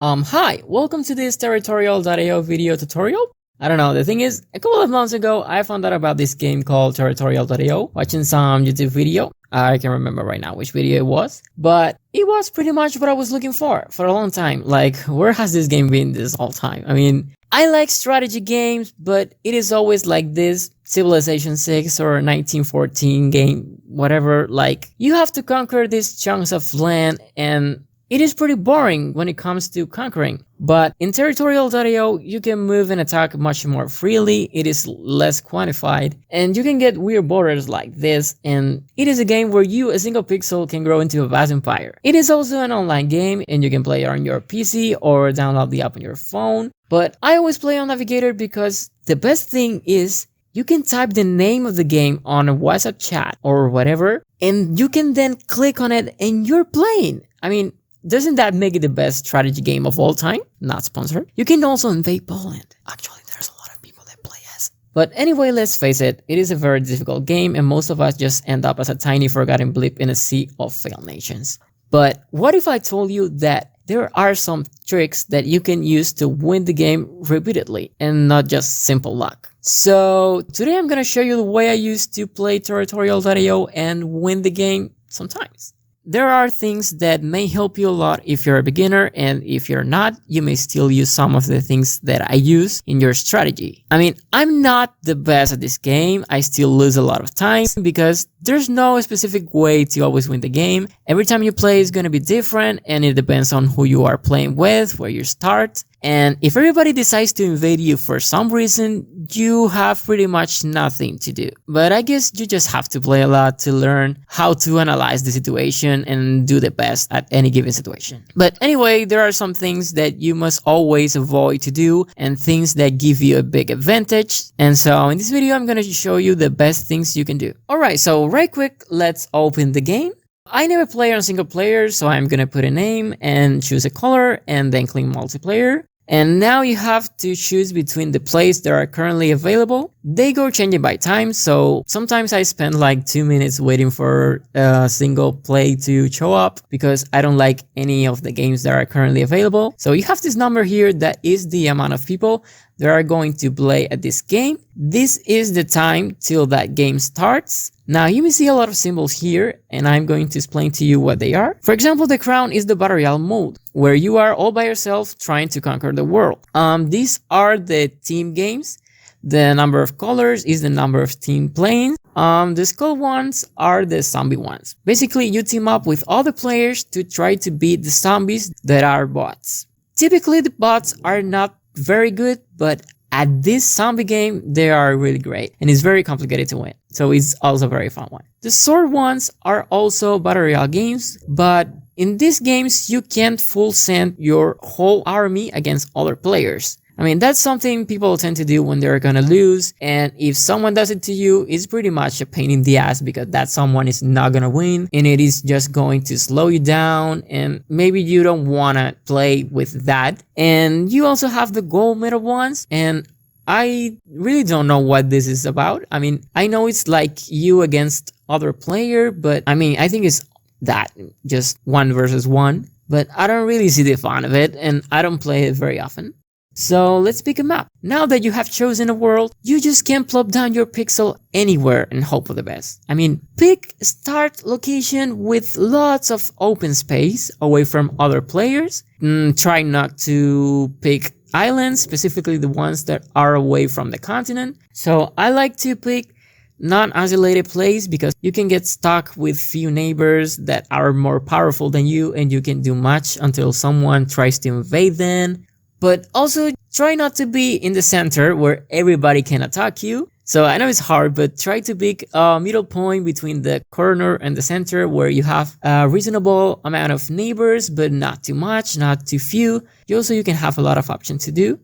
Hi, welcome to this Territorial.io video tutorial. I don't know, the thing is, a couple of months ago, I found out about this game called Territorial.io, watching some YouTube video. I can't remember right now which video it was, but it was pretty much what I was looking for a long time. Like, where has this game been this whole time? I mean, I like strategy games, but it is always like this Civilization 6 or 1914 game, whatever. Like, you have to conquer these chunks of land, and it is pretty boring when it comes to conquering. But in Territorial.io, you can move and attack much more freely, it is less quantified, and you can get weird borders like this, and it is a game where you, a single pixel, can grow into a vast empire. It is also an online game, and you can play it on your PC or download the app on your phone, but I always play on Navigator because the best thing is you can type the name of the game on a WhatsApp chat or whatever, and you can then click on it and you're playing. I mean, doesn't that make it the best strategy game of all time? Not sponsored. You can also invade Poland. Actually, there's a lot of people that play as. But anyway, let's face it, it is a very difficult game and most of us just end up as a tiny forgotten blip in a sea of failed nations. But what if I told you that there are some tricks that you can use to win the game repeatedly and not just simple luck? So today I'm gonna show you the way I used to play Territorial.io and win the game sometimes. There are things that may help you a lot if you're a beginner, and if you're not, you may still use some of the things that I use in your strategy. I mean, I'm not the best at this game, I still lose a lot of time because there's no specific way to always win the game. Every time you play is gonna be different, and it depends on who you are playing with, where you start. And if everybody decides to invade you for some reason, you have pretty much nothing to do. But I guess you just have to play a lot to learn how to analyze the situation and do the best at any given situation. But anyway, there are some things that you must always avoid to do and things that give you a big advantage. And so in this video, I'm gonna show you the best things you can do. Alright, so right quick, let's open the game. I never play on single player, so I'm gonna put a name and choose a color and then click multiplayer. And now you have to choose between the plays that are currently available. They go changing by time, so sometimes I spend like 2 minutes waiting for a single play to show up because I don't like any of the games that are currently available. So you have this number here that is the amount of people that are going to play at this game. This is the time till that game starts. Now you may see a lot of symbols here, and I'm going to explain to you what they are. For example, the crown is the Battle Royale mode, where you are all by yourself trying to conquer the world. These are the team games. The number of colors is the number of team playing. The skull ones are the zombie ones. Basically, you team up with other players to try to beat the zombies that are bots. Typically, the bots are not very good, but at this zombie game, they are really great, and it's very complicated to win. So it's also a very fun one. The sword ones are also Battle Royale games, but in these games, you can't full send your whole army against other players. I mean, that's something people tend to do when they're gonna lose, and if someone does it to you, it's pretty much a pain in the ass because that someone is not gonna win, and it is just going to slow you down, and maybe you don't wanna play with that. And you also have the gold medal ones, and I really don't know what this is about. I mean, I know it's like you against other player, but I mean, I think it's that, just 1 versus 1, but I don't really see the fun of it, and I don't play it very often. So let's pick a map. Now that you have chosen a world, you just can't plop down your pixel anywhere and hope for the best. I mean, pick a start location with lots of open space away from other players. Try not to pick islands, specifically the ones that are away from the continent. So I like to pick non-isolated place because you can get stuck with few neighbors that are more powerful than you, and you can do much until someone tries to invade them. But also try not to be in the center where everybody can attack you. So I know it's hard, but try to pick a middle point between the corner and the center where you have a reasonable amount of neighbors, but not too much, not too few. You can have a lot of options to do.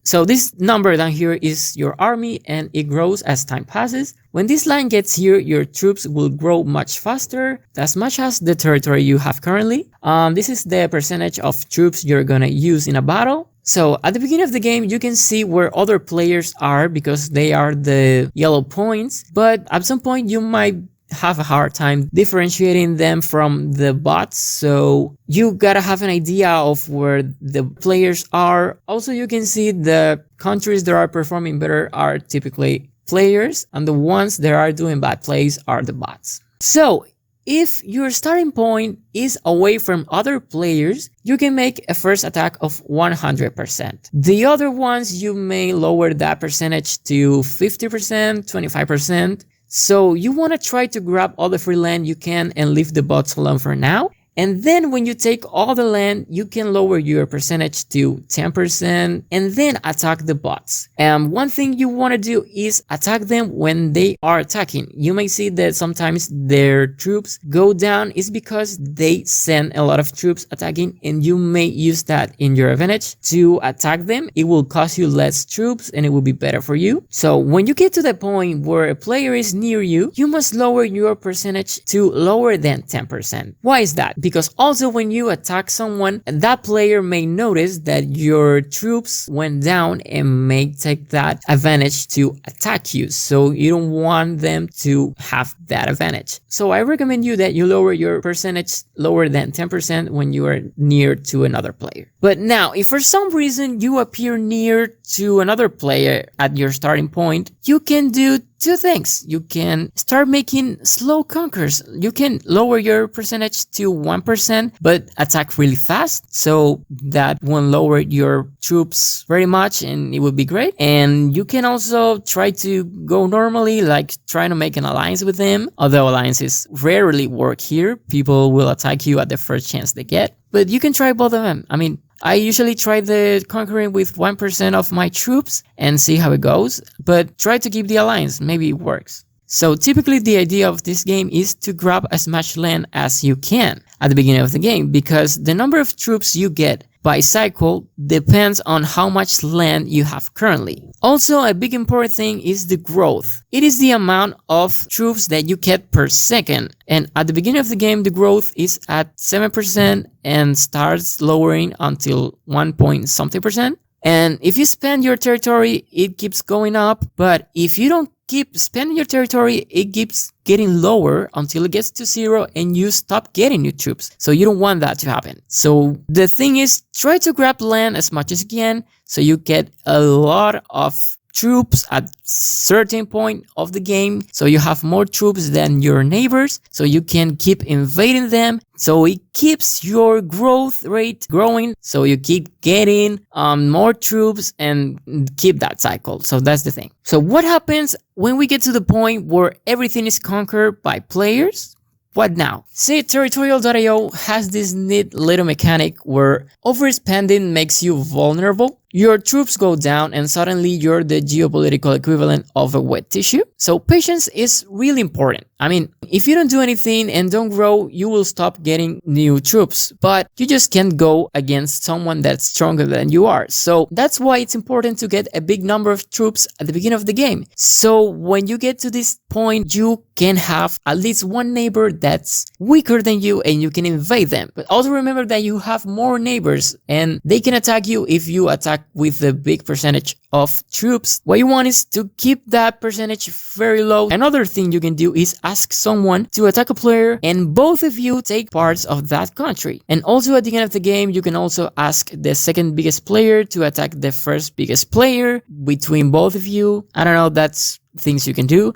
So this number down here is your army, and it grows as time passes. When this line gets here, your troops will grow much faster, as much as the territory you have currently. This is the percentage of troops you're gonna use in a battle. So at the beginning of the game, you can see where other players are because they are the yellow points, but at some point you might have a hard time differentiating them from the bots. So you gotta have an idea of where the players are. Also, you can see the countries that are performing better are typically players, and the ones that are doing bad plays are the bots. So if your starting point is away from other players, you can make a first attack of 100%. The other ones, you may lower that percentage to 50%, 25%. So you want to try to grab all the free land you can and leave the bots alone for now. And then when you take all the land, you can lower your percentage to 10% and then attack the bots. And one thing you want to do is attack them when they are attacking. You may see that sometimes their troops go down is because they send a lot of troops attacking, and you may use that in your advantage to attack them. It will cost you less troops and it will be better for you. So when you get to the point where a player is near you, you must lower your percentage to lower than 10%. Why is that? Because also when you attack someone, that player may notice that your troops went down and may take that advantage to attack you. So you don't want them to have that advantage. So I recommend you that you lower your percentage lower than 10% when you are near to another player. But now, if for some reason you appear near to another player at your starting point, you can do two things. You can start making slow conquers. You can lower your percentage to 1%, but attack really fast, so that won't lower your troops very much and it would be great. And you can also try to go normally, like trying to make an alliance with them, although alliances rarely work here. People will attack you at the first chance they get, but you can try both of them. I mean, I usually try the conquering with 1% of my troops and see how it goes, but try to keep the alliance, maybe it works. So typically the idea of this game is to grab as much land as you can at the beginning of the game, because the number of troops you get by cycle depends on how much land you have currently. Also, a big important thing is the growth. It is the amount of troops that you get per second. And at the beginning of the game, the growth is at 7% and starts lowering until 1 point something percent. And if you spend your territory, it keeps going up. But if you don't keep spending your territory, it keeps getting lower until it gets to 0 and you stop getting new troops. So you don't want that to happen. So the thing is, try to grab land as much as you can so you get a lot of troops at certain point of the game, so you have more troops than your neighbors, so you can keep invading them, so it keeps your growth rate growing, so you keep getting more troops and keep that cycle. So that's the thing. So what happens when we get to the point where everything is conquered by players? What now? Say Territorial.io has this neat little mechanic where overspending makes you vulnerable. Your troops go down and suddenly you're the geopolitical equivalent of a wet tissue. So patience is really important. I mean, if you don't do anything and don't grow, you will stop getting new troops, but you just can't go against someone that's stronger than you are. So that's why it's important to get a big number of troops at the beginning of the game. So when you get to this point, you can have at least one neighbor that's weaker than you and you can invade them. But also remember that you have more neighbors and they can attack you if you attack with a big percentage of troops. What you want is to keep that percentage very low. Another thing you can do is ask someone to attack a player and both of you take parts of that country. And also at the end of the game, you can also ask the second biggest player to attack the first biggest player between both of you. I don't know, that's things you can do.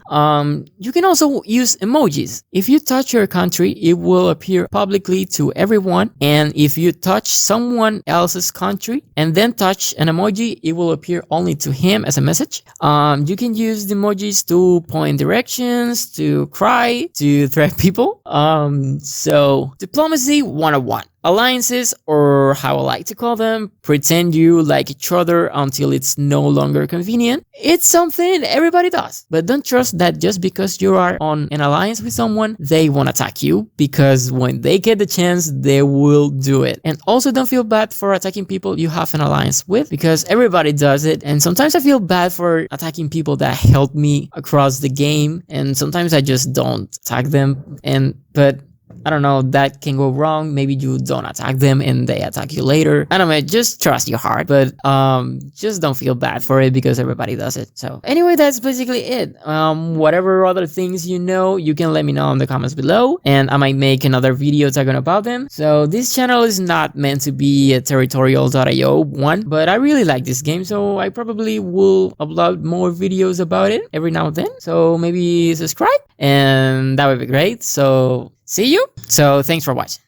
You can also use emojis. If you touch your country, it will appear publicly to everyone. And if you touch someone else's country and then touch an emoji, it will appear only to him as a message. You can use the emojis to point directions, to cry, to threat people. So diplomacy 101. Alliances, or how I like to call them, pretend you like each other until it's no longer convenient. It's something everybody does. But don't trust that just because you are on an alliance with someone, they won't attack you, because when they get the chance, they will do it. And also don't feel bad for attacking people you have an alliance with, because everybody does it. And sometimes I feel bad for attacking people that helped me across the game, and sometimes I just don't attack them. But I don't know, that can go wrong. Maybe you don't attack them and they attack you later. I don't know, just trust your heart, but just don't feel bad for it because everybody does it. So anyway, that's basically it. Whatever other things you know, you can let me know in the comments below, and I might make another video talking about them. So this channel is not meant to be a Territorial.io one, but I really like this game, so I probably will upload more videos about it every now and then. So maybe subscribe, and that would be great. So see you. So thanks for watching.